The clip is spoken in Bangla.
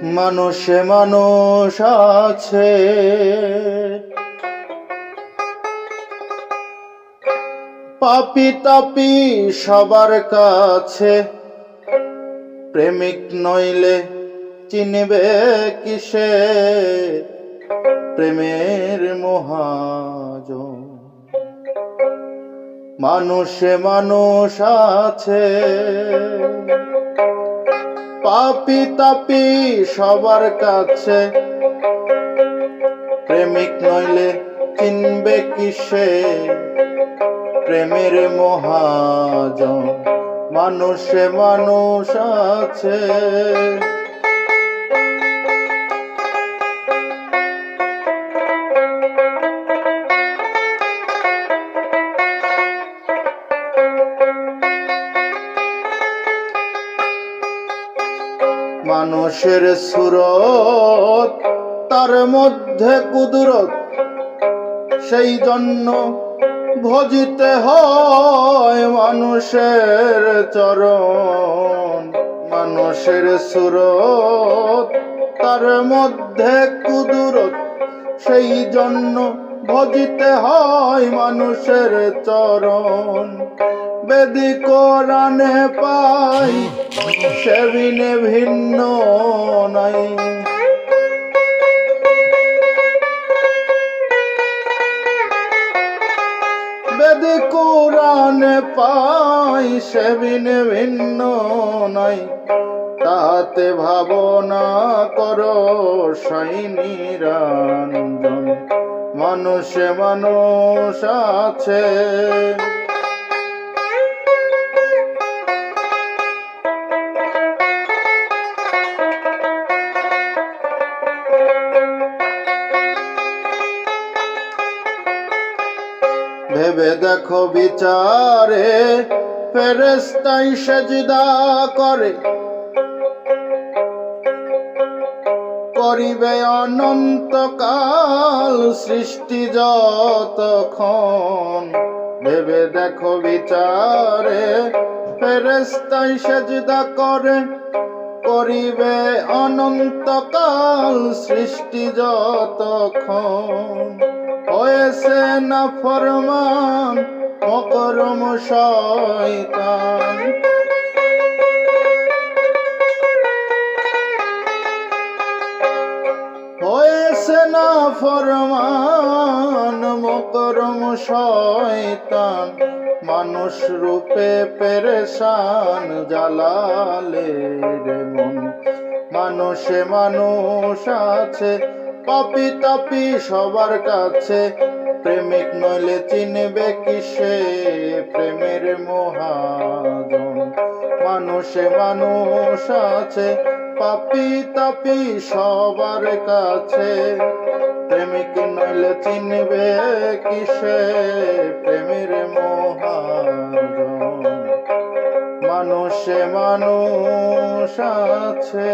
মানুষে মানুষ আছে, পাপী তাপী সবার কাছে। প্রেমিক নইলে চিনবে কিসে প্রেমের মহাজন। মানুষে মানুষ আছে, পাপী তাপী সবার কাছে। প্রেমিক নইলে চিনবে কিসে প্রেমের মহাজন। মানুষে মানুষ আছে, মানুষের সুরত তার মধ্যে কুদরত, সেই জন্য ভজিতে হয় মানুষের চরণ। মানুষের সুরত তার মধ্যে কুদরত, সেই জন্য ভজিতে হয় মানুষের চরণ। বেদি কোরআনে পাই সে বিনে ভিন্ন নাই। বেদি কোরআনে পাই সে বিনে ভিন্ন নাই। তাতে ভাবনা করো সাই নিরঞ্জন। মানুষে মানুষ আছে, ভেবে দেখো বিচারে ফেরেশতাই সেজদা করে। করিবে অনন্তকাল সৃষ্টি যতক্ষণ। ভেবে দেখো বিচারে ফেরেশতাই সেজদা করে। করিবে অনন্তকাল সৃষ্টি যতক্ষণ। হয়েছে না ফরমান অকর্ম শয়তান। হয়েছে না ফরমান অকর্ম শয়তান। মানুষ রূপে পেরেশান জালালে রে মন। মানুষে মানুষ আছে, পাপী তাপী সবার কাছে। প্রেমিক নইলে চিনবে কিসে প্রেমের মহাজন। মানুষে মানুষ আছে, পাপী তাপী সবার কাছে। প্রেমিক নইলে চিনবে কিসে প্রেমের মহাজন। মানুষে মানুষ আছে।